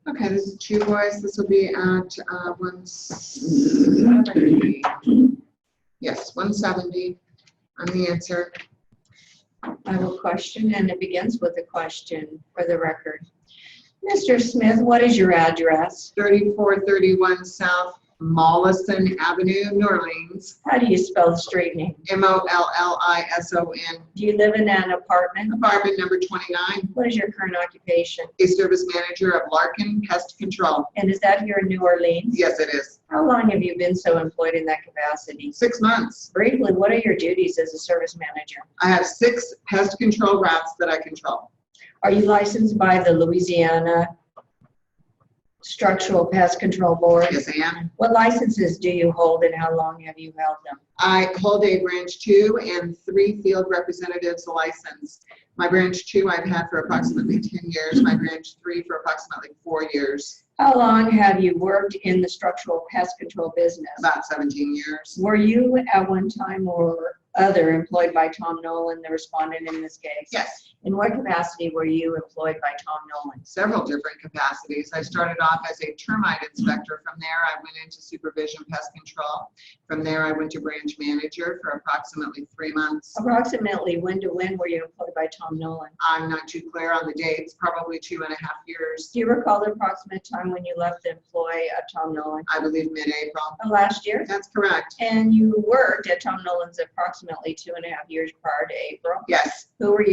Okay, this is two boys. This will be at 170. Yes, 170 on the answer. I will question, and it begins with a question for the record. Mr. Smith, what is your address? 3431 South Mollison Avenue, New Orleans. How do you spell the street name? Mollison. Do you live in an apartment? Apartment number 29. What is your current occupation? A service manager of Larkin Pest Control. And is that here in New Orleans? Yes, it is. How long have you been so employed in that capacity? 6 months. Briefly, what are your duties as a service manager? I have 6 pest control routes that I control. Are you licensed by the Louisiana Structural Pest Control Board? Yes, I am. What licenses do you hold and how long have you held them? I hold a branch 2 and 3 field representatives license. My branch 2 I've had for approximately 10 years. My branch 3 for approximately 4 years. How long have you worked in the structural pest control business? About 17 years. Were you at one time or other employed by Tom Nolan, the respondent in this case? Yes. In what capacity were you employed by Tom Nolan? Several different capacities. I started off as a termite inspector. From there, I went into supervision pest control. From there, I went to branch manager for approximately 3 months. Approximately when to when were you employed by Tom Nolan? I'm not too clear on the dates, probably 2.5 years. Do you recall the approximate time when you left the employ of Tom Nolan? I believe mid-April. Last year? That's correct. And you worked at Tom Nolan's approximately 2.5 years prior to April. Yes. Who were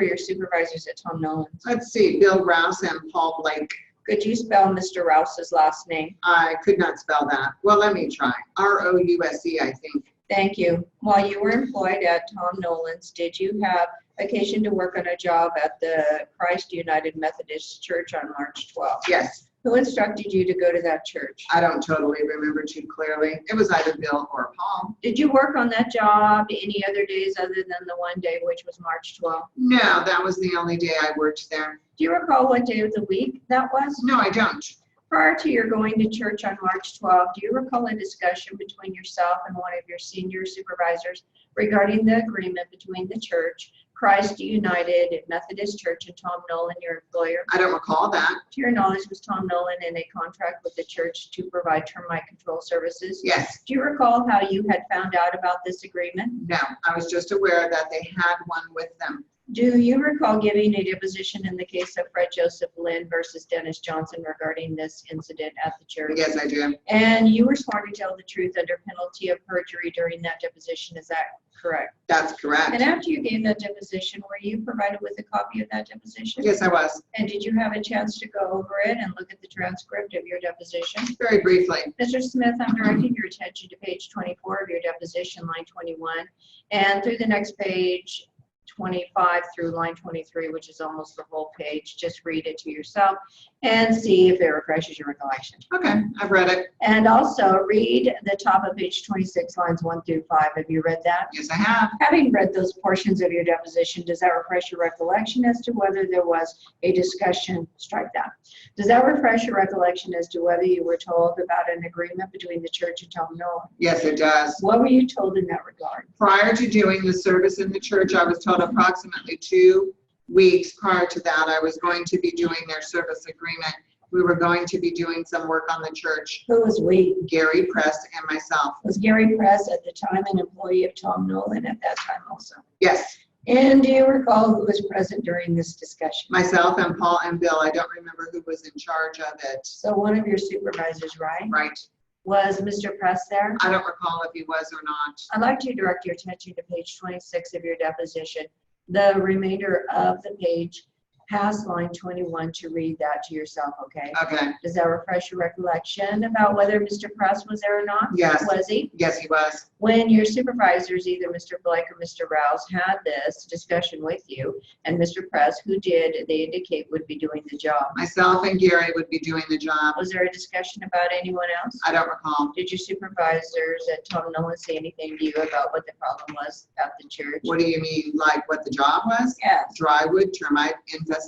your supervisors at Tom Nolan's? Let's see, Bill Rouse and Paul Blake. Could you spell Mr. Rouse's last name? I could not spell that. Well, let me try. R-O-U-S-E, I think. Thank you. While you were employed at Tom Nolan's, did you have occasion to work on a job at the Christ United Methodist Church on March 12th? Yes. Who instructed you to go to that church? I don't totally remember too clearly. It was either Bill or Paul. Did you work on that job any other days other than the one day, which was March 12th? No, that was the only day I worked there. Do you recall what day of the week that was? No, I don't. Prior to your going to church on March 12th, do you recall a discussion between yourself and one of your senior supervisors regarding the agreement between the church, Christ United Methodist Church, and Tom Nolan, your employer? I don't recall that. To your knowledge, was Tom Nolan in a contract with the church to provide termite control services? Yes. Do you recall how you had found out about this agreement? No, I was just aware that they had one with them. Do you recall giving a deposition in the case of Fred Joseph Lynn versus Dennis Johnson regarding this incident at the church? Yes, I do. And you were sworn to tell the truth under penalty of perjury during that deposition, is that correct? That's correct. And after you gave that deposition, were you provided with a copy of that deposition? Yes, I was. And did you have a chance to go over it and look at the transcript of your deposition? Very briefly. Mr. Smith, I'm directing your attention to page 24 of your deposition, line 21, and through the next page, 25 through line 23, which is almost the whole page. Just read it to yourself and see if it refreshes your recollection. Okay, I've read it. And also read the top of page 26, lines 1 through 5. Have you read that? Yes, I have. Having read those portions of your deposition, does that refresh your recollection as to whether there was a discussion? Strike that. Does that refresh your recollection as to whether you were told about an agreement between the church and Tom Nolan? Yes, it does. What were you told in that regard? Prior to doing the service in the church, I was told approximately 2 weeks prior to that I was going to be doing their service agreement. We were going to be doing some work on the church. Who was we? Gary Press and myself. Was Gary Press at the time an employee of Tom Nolan at that time also? Yes. And do you recall who was present during this discussion? Myself and Paul and Bill. I don't remember who was in charge of it. So one of your supervisors, right? Right. Was Mr. Press there? I don't recall if he was or not. I'd like to direct your attention to page 26 of your deposition. The remainder of the page past line 21 to read that to yourself, okay? Okay. Does that refresh your recollection about whether Mr. Press was there or not? Yes. Was he? Yes, he was. When your supervisors, either Mr. Blake or Mr. Rouse, had this discussion with you, and Mr. Press, who did they indicate would be doing the job? Myself and Gary would be doing the job. Was there a discussion about anyone else? I don't recall. Did your supervisors at Tom Nolan say anything to you about what the problem was at the church? What do you mean, like what the job was? Yes. Drywood termite infestation.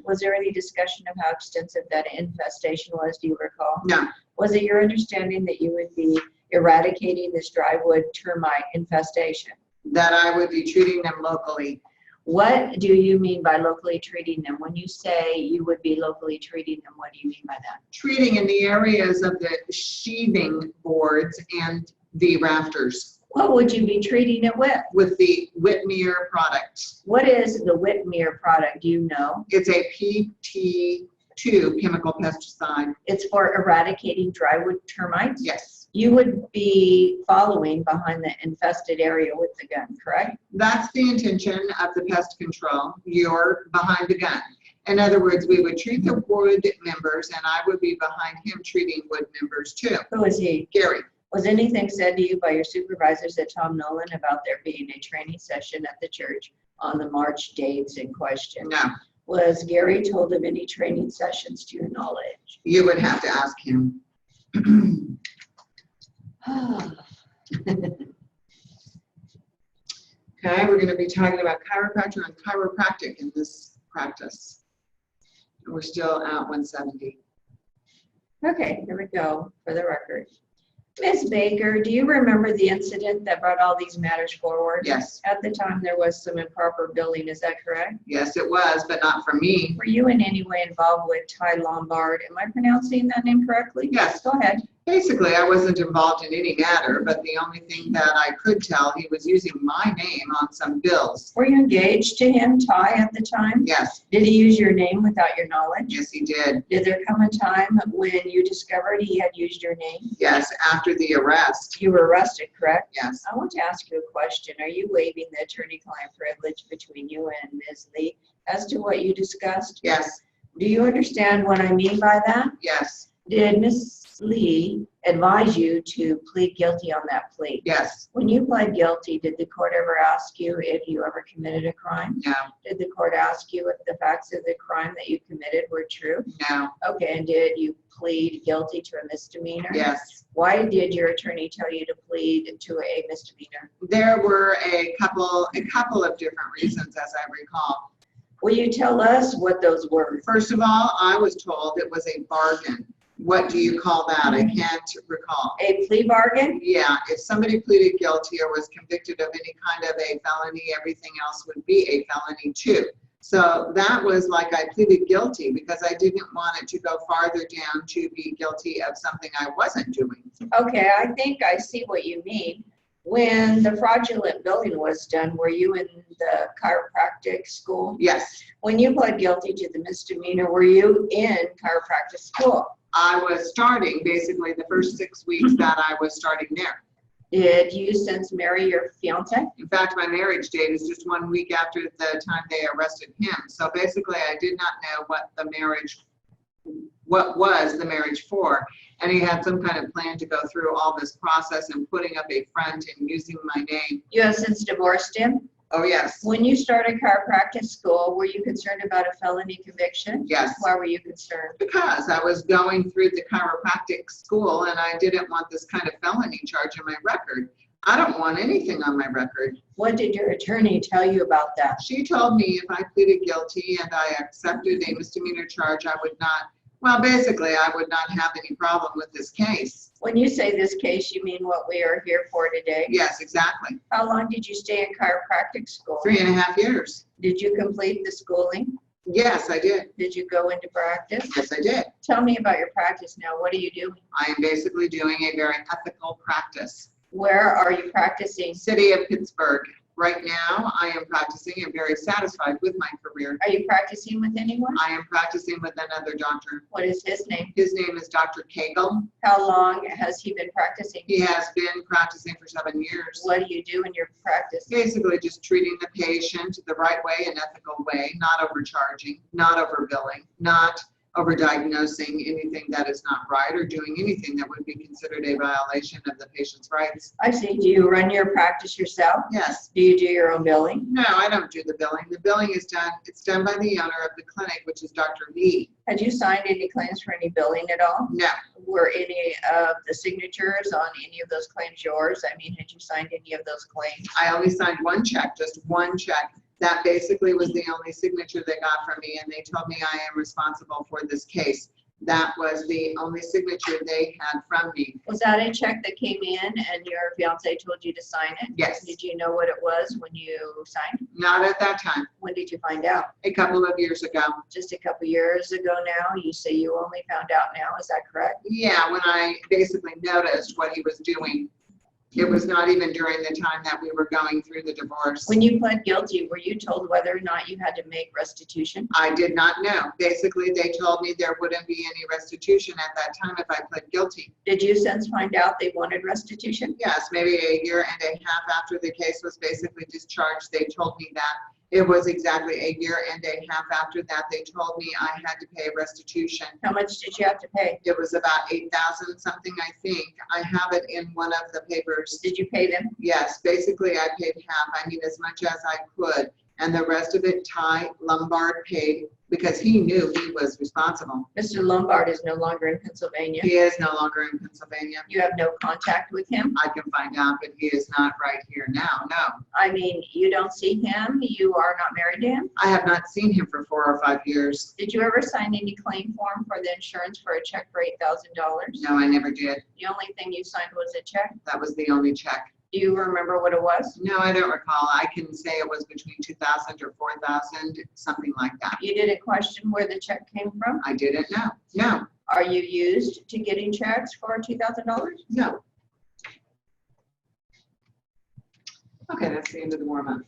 Was there any discussion of how extensive that infestation was? Do you recall? No. Was it your understanding that you would be eradicating this drywood termite infestation? That I would be treating them locally. What do you mean by locally treating them? When you say you would be locally treating them, what do you mean by that? Treating in the areas of the sheathing boards and the rafters What would you be treating it with? with the Whitmere product. What is the Whitmere product? Do you know? It's a PT2 chemical pesticide. It's for eradicating drywood termites? Yes, You would be following behind the infested area with the gun, correct? that's the intention of the pest control. You're behind the gun. In other words, we would treat the wood members and I would be behind him treating wood members too. Who is he? Gary. Was anything said to you by your supervisors at Tom Nolan about there being a training session at the church on the March dates in question? No, Was Gary told of any training sessions to your knowledge? you would have to ask him. Okay, we're going to be talking about chiropractor and chiropractic in this practice. We're still at 170. Okay, here we go for the record. Ms. Baker, do you remember the incident that brought all these matters forward? Yes, At the time, there was some improper billing, is that correct? yes, it was, but not for me. Were you in any way involved with Ty Lombard? Am I pronouncing that name correctly? Yes. Go ahead. Basically, I wasn't involved in any matter, but the only thing that I could tell, he was using my name on some bills. Were you engaged to him, Ty, at the time? Yes, Did he use your name without your knowledge? yes, he did. Did there come a time when you discovered he had used your name? Yes, after the arrest. You were arrested, correct? Yes, I want to ask you a question. Are you waiving the attorney-client privilege between you and Ms. Lee as to what you discussed? yes, Do you understand what I mean by that? yes, Did Ms. Lee advise you to plead guilty on that plea? yes, When you pled guilty, did the court ever ask you if you ever committed a crime? no, Did the court ask you if the facts of the crime that you committed were true? no, Okay, and did you plead guilty to a misdemeanor? yes. Why did your attorney tell you to plead to a misdemeanor? There were a couple of different reasons, as I recall. Will you tell us what those were? First of all, I was told it was a bargain. What do you call that? I can't recall. A plea bargain? Yeah, if somebody pleaded guilty or was convicted of any kind of a felony, everything else would be a felony too. So that was like I pleaded guilty because I didn't want it to go farther down to be guilty of something I wasn't doing. Okay, I think I see what you mean. When the fraudulent billing was done, were you in the chiropractic school? Yes, When you pled guilty to the misdemeanor, were you in chiropractic school? I was starting basically the first 6 weeks that I was starting there. Did you since marry your fiance? In fact, my marriage date is just 1 week after the time they arrested him. So basically, I did not know what was the marriage for. And he had some kind of plan to go through all this process and putting up a front and using my name. You have since divorced him? Oh, yes, When you started chiropractic school, were you concerned about a felony conviction? yes. Why were you concerned? Because I was going through the chiropractic school and I didn't want this kind of felony charge in my record. I don't want anything on my record. What did your attorney tell you about that? She told me if I pleaded guilty and I accepted a misdemeanor charge, I would not, well, basically, I would not have any problem with this case. When you say this case, you mean what we are here for today? Yes, exactly. How long did you stay in chiropractic school? 3.5 years. Did you complete the schooling? Yes, I did. Did you go into practice? Yes, I did. Tell me about your practice now. What are you doing? I am basically doing a very ethical practice. Where are you practicing? City of Pittsburgh. Right now, I am practicing and very satisfied with my career. Are you practicing with anyone? I am practicing with another doctor. What is his name? His name is Dr. Cagle. How long has he been practicing? He has been practicing for 7 years. What do you do in your practice? Basically just treating the patient the right way, an ethical way, not overcharging, not overbilling, not overdiagnosing anything that is not right or doing anything that would be considered a violation of the patient's rights. I see. Do you run your practice yourself? Yes. Do you do your own billing? No, I don't do the billing. The billing is done, it's done by the owner of the clinic, which is Dr. Lee. Had you signed any claims for any billing at all? No, Were any of the signatures on any of those claims yours? I mean, had you signed any of those claims? I only signed one check, just one check. That basically was the only signature they got from me, and they told me I am responsible for this case. That was the only signature they had from me. Was that a check that came in and your fiance told you to sign it? Yes. Did you know what it was when you signed? Not at that time. When did you find out? A couple of years ago. Just a couple years ago now? You say you only found out now, is that correct? Yeah, when I basically noticed what he was doing. It was not even during the time that we were going through the divorce. When you pled guilty, were you told whether or not you had to make restitution? I did not know. Basically, they told me there wouldn't be any restitution at that time if I pled guilty. Did you since find out they wanted restitution? Yes, maybe a year and a half after the case was basically discharged, they told me that. It was exactly a year and a half after that they told me I had to pay restitution. How much did you have to pay? It was about $8,000 something, I think. I have it in one of the papers. Did you pay them? Yes, basically I paid half. I mean, as much as I could. And the rest of it, Ty Lombard paid because he knew he was responsible. Mr. Lombard is no longer in Pennsylvania. He is no longer in Pennsylvania. You have no contact with him? I can find out, but he is not right here now, no. I mean, you don't see him? You are not married to him? I have not seen him for 4 or 5 years. Did you ever sign any claim form for the insurance for a check for $8,000? No, I never did. The only thing you signed was a check? That was the only check. Do you remember what it was? No, I don't recall. I can say it was between 2,000 or 4,000, something like that. You didn't question where the check came from? I didn't know. No, Are you used to getting checks for $2,000? no. Okay, that's the end of the warm-up.